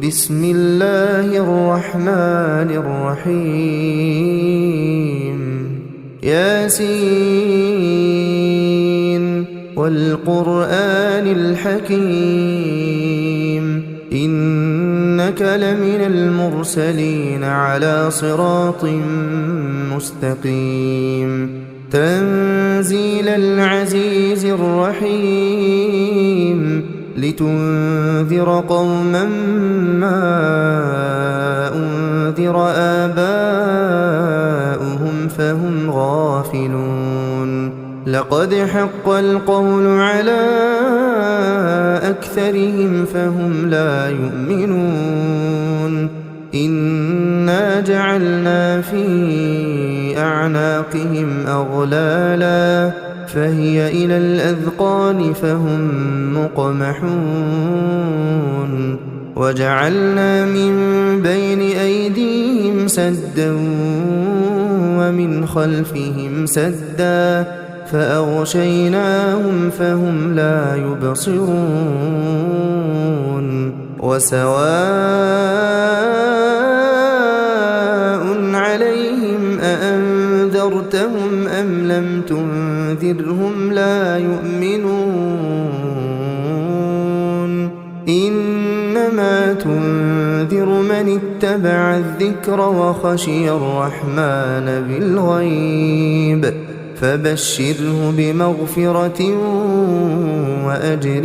بسم الله الرحمن الرحيم ياسين والقرآن الحكيم إنك لمن المرسلين على صراط مستقيم تنزيل العزيز الرحيم لتنذر قوما ما أنذر آباؤهم فهم غافلون لقد حق القول على أكثرهم فهم لا يؤمنون إنا جعلنا في أعناقهم أغلالا فهي إلى الأذقان فهم مقمحون وجعلنا من بين أيديهم سدا ومن خلفهم سدا فأغشيناهم فهم لا يبصرون وسواء عليهم أأنذرتهم أم لم تنذرهم لا يؤمنون إنما تنذر من اتبع الذكر وخشي الرحمن بالغيب فبشره بمغفرة وأجر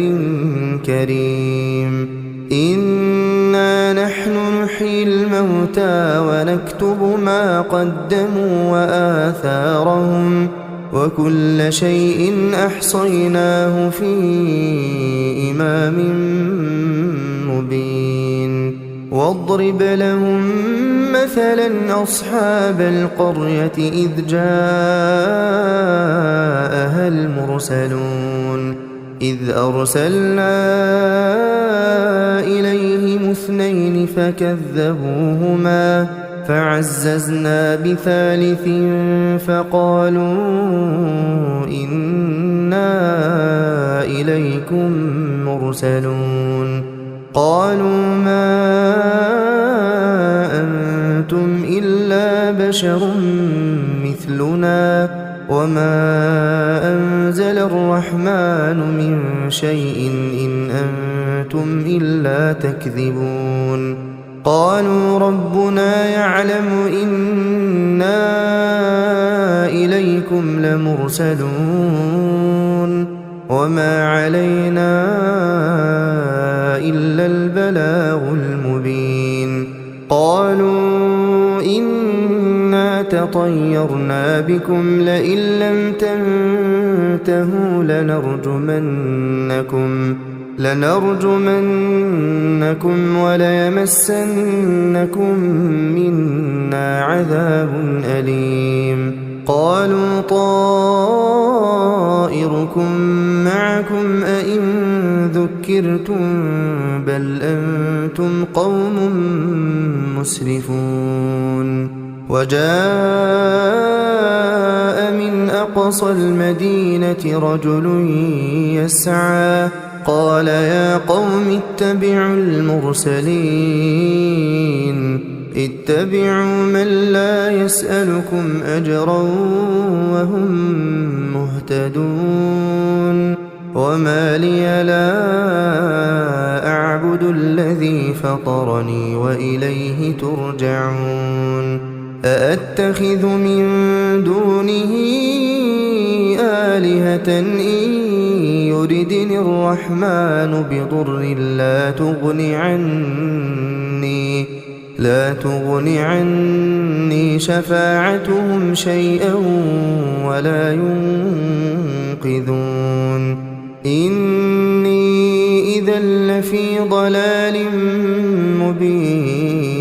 كريم إنا نحن نحيي الموتى ونكتب ما قدموا وآثارهم وكل شيء أحصيناه في إمام مبين واضرب لهم مثلا أصحاب القرية إذ جاءها المرسلون إذ أرسلنا إليهم اثنين فكذبوهما فعززنا بثالث فقالوا إنا إليكم مرسلون قالوا ما أنتم إلا بشر مثلنا وما أنزل الرحمن من شيء إن أنتم إلا تكذبون قالوا ربنا يعلم إنا إليكم لمرسلون وما علينا إلا البلاغ المبين قالوا إنا تطيرنا بكم لئن لم تنتهوا لنرجمنكم وليمسنكم منا عذاب أليم قالوا طائركم معكم أئن ذكرتم بل أنتم قوم مسرفون وجاء من أقصى المدينة رجل يسعى قال يا قوم اتبعوا المرسلين اتبعوا من لا يسألكم أجرا وهم مهتدون وما لي لا أعبد الذي فطرني وإليه ترجعون أأتخذ من دونه آلهة إن يردني الرحمن بضر لا تغن عني شفاعتهم شيئا ولا ينقذون إني إذا لفي ضلال مبين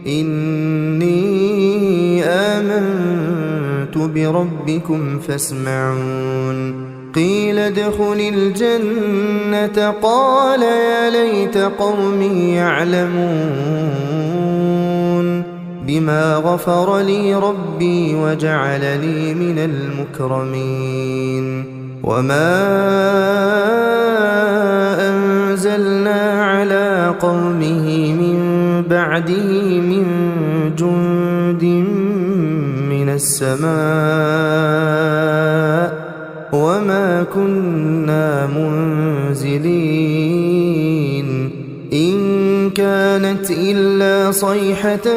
إني آمنت بربكم فاسمعون قيل ادخل الجنة قال يا ليت قومي يعلمون بما غفر لي ربي وجعلني من المكرمين وما أنزلنا على على قومه من بعده من جند من السماء وما كنا منزلين إن كانت إلا صيحة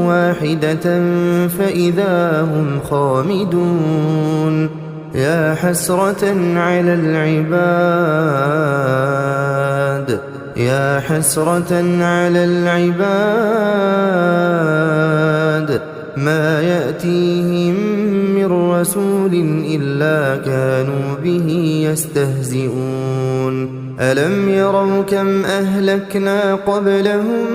واحدة فإذا هم خامدون يا حسرة على العباد يا حسرة على العباد ما يأتيهم من رسول إلا كانوا به يستهزئون ألم يروا كم أهلكنا قبلهم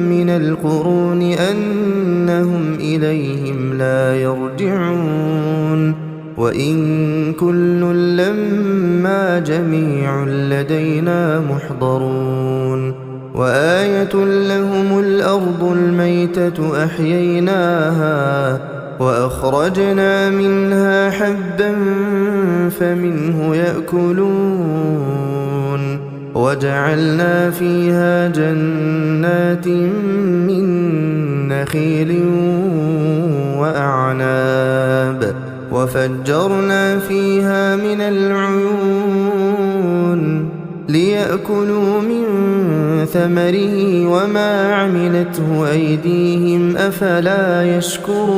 من القرون أنهم إليهم لا يرجعون وإن كل لما جميع لدينا محضرون وآية لهم الأرض الميتة أحييناها وأخرجنا منها حبا فمنه يأكلون وجعلنا فيها جنات من نخيل وأعناب وفجرنا فيها من العيون ليأكلوا من ثمره وما عملته أيديهم أفلا يشكرون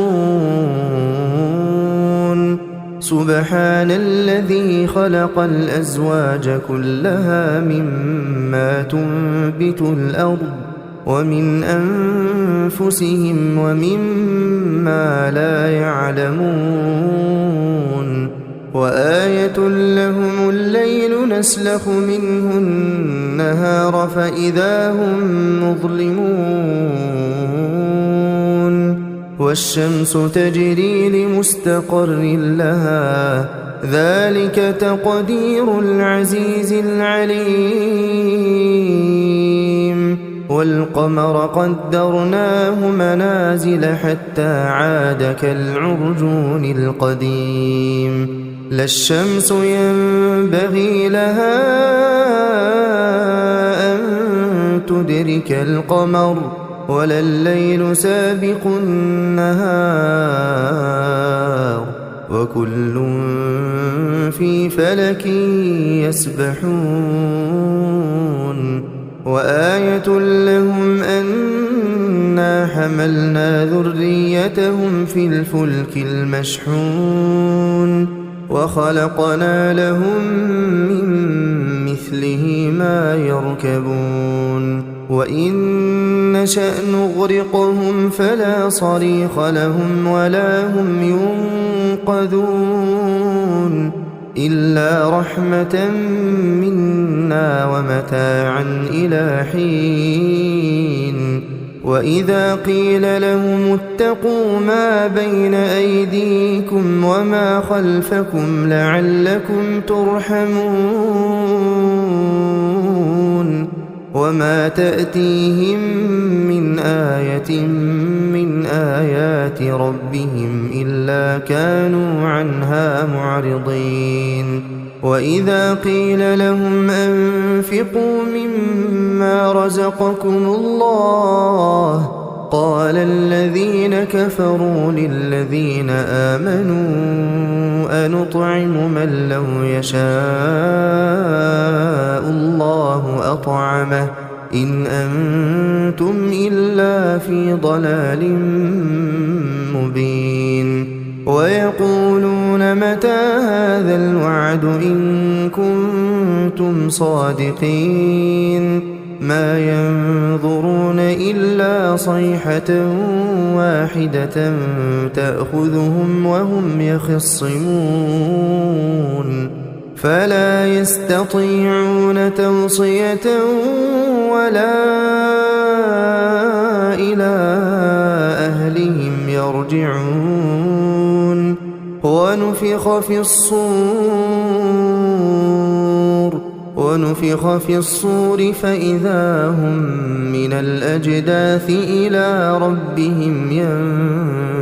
سبحان الذي خلق الأزواج كلها مما تنبت الأرض ومن أنفسهم ومما لا يعلمون وآية لهم الليل نسلخ منه النهار فإذا هم مظلمون والشمس تجري لمستقر لها ذلك تقدير العزيز العليم والقمر قدرناه منازل حتى عاد كالعرجون القديم لا الشمس ينبغي لها أن تدرك القمر ولا الليل سابق النهار وكل في فلك يسبحون وآية لهم أنا حملنا ذريتهم في الفلك المشحون وخلقنا لهم من مثله ما يركبون وإن نشأ نغرقهم فلا صريخ لهم ولا هم ينقذون إلا رحمة منا ومتاعا إلى حين وإذا قيل لهم اتقوا ما بين أيديكم وما خلفكم لعلكم ترحمون وما تأتيهم من آية من آيات ربهم إلا كانوا عنها معرضين وإذا قيل لهم أنفقوا مما رزقكم الله قال الذين كفروا للذين آمنوا أنطعم من لو يشاء الله أطعمه إن أنتم إلا في ضلال مبين ويقولون متى هذا الوعد إن كنتم صادقين ما ينظرون إلا صيحة واحدة تأخذهم وهم يخصمون فلا يستطيعون توصية ولا إلى أهلهم يرجعون ونفخ في الصور فإذا هم من الأجداث إلى ربهم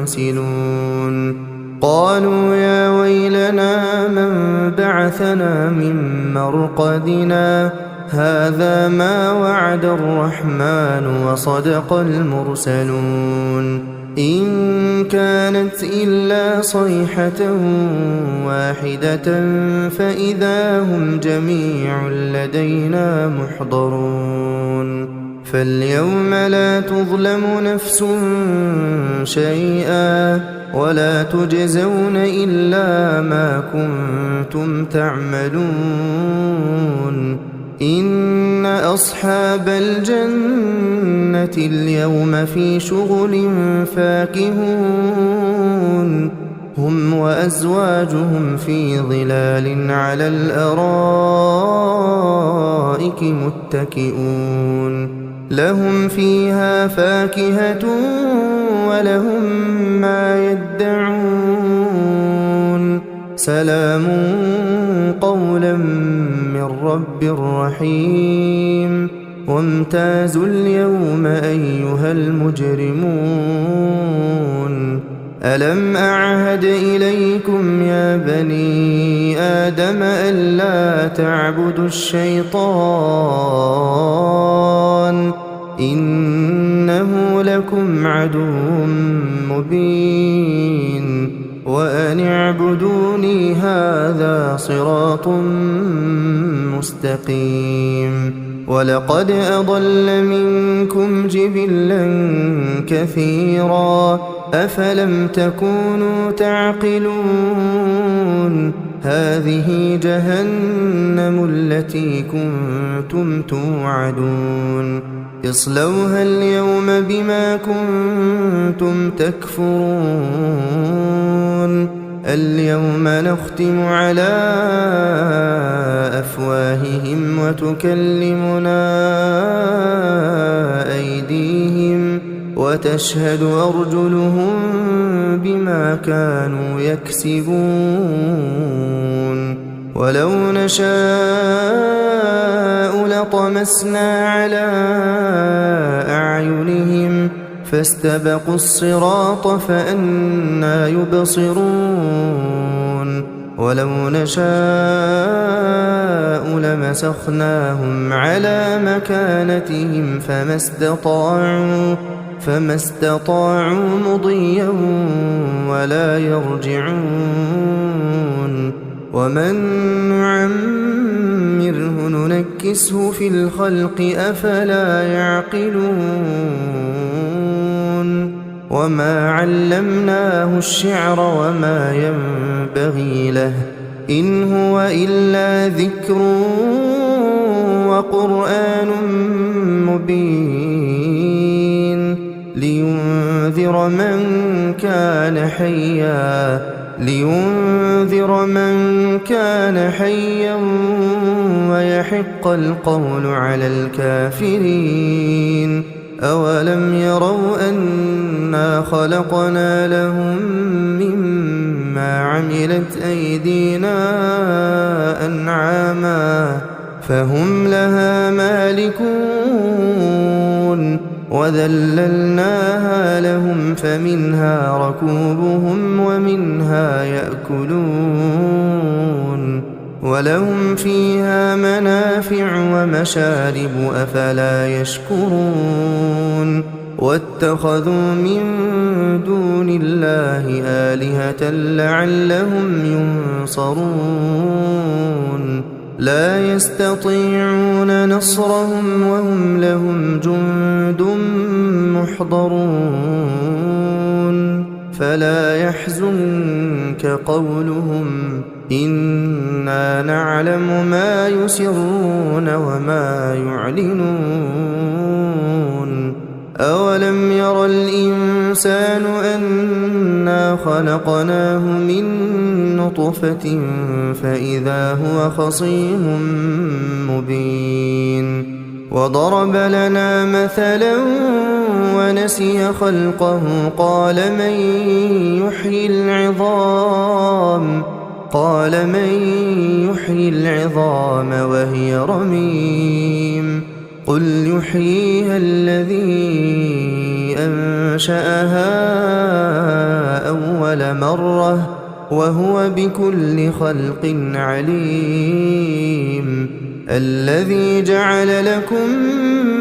ينسلون قالوا يا ويلنا من بعثنا من مرقدنا هذا ما وعد الرحمن وصدق المرسلون إن كانت إلا صيحة واحدة فإذا هم جميع لدينا محضرون فاليوم لا تظلم نفس شيئا ولا تجزون إلا ما كنتم تعملون إن أصحاب الجنة اليوم في شغل فاكهون هم وأزواجهم في ظلال على الأرائك متكئون لهم فيها فاكهة ولهم ما يدعون سلام قولا من رب رحيم وامتازوا اليوم أيها المجرمون ألم أعهد إليكم يا بني آدم ألا تعبدوا الشيطان إنه لكم عدو مبين وأن اعبدوني هذا صراط مستقيم ولقد أضل منكم جبلا كثيرا أفلم تكونوا تعقلون هذه جهنم التي كنتم توعدون اصلوها اليوم بما كنتم تكفرون اليوم نختم على أفواههم وتكلمنا أيديهم وتشهد أرجلهم بما كانوا يكسبون ولو نشاء لطمسنا على أعينهم فاستبقوا الصراط فأنى يبصرون ولو نشاء لمسخناهم على مكانتهم فما استطاعوا مضيا ولا يرجعون ومن نعمره ننكسه في الخلق أفلا يعقلون وما علمناه الشعر وما ينبغي له إن هو إلا ذكر وقرآن مبين لينذر من كان حيا ويحق القول على الكافرين أولم يروا أنا خلقنا لهم مما عملت أيدينا أنعاما فهم لها مالكون وذللناها لهم فمنها ركوبهم ومنها يأكلون ولهم فيها منافع ومشارب أفلا يشكرون واتخذوا من دون الله آلهة لعلهم ينصرون لا يستطيعون نصرهم وهم لهم جند محضرون فلا يحزنك قولهم إنا نعلم ما يسرون وما يعلنون أولم ير الإنسان أنا خلقناه من نطفة فإذا هو خصيم مبين وضرب لنا مثلا ونسي خلقه قال من يحيي العظام وهي رميم قل يحييها الذي أنشأها أول مرة وهو بكل خلق عليم الذي جعل لكم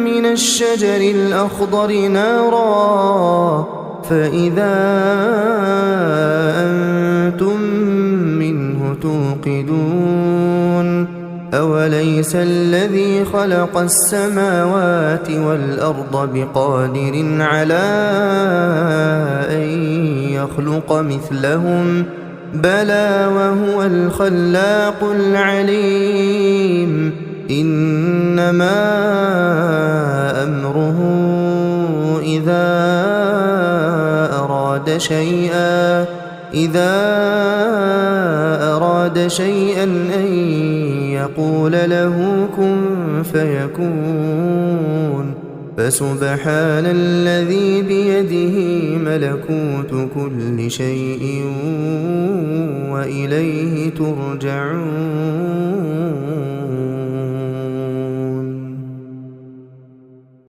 من الشجر الأخضر نارا فإذا أنتم منه توقدون أوليس الذي خلق السماوات والأرض بقادر على أن يخلق مثلهم بلى وهو الخلاق العليم إنما أمره إذا أراد شيئا أن يقول له كن فيكون فسبحان الذي بيده ملكوت كل شيء وإليه ترجعون.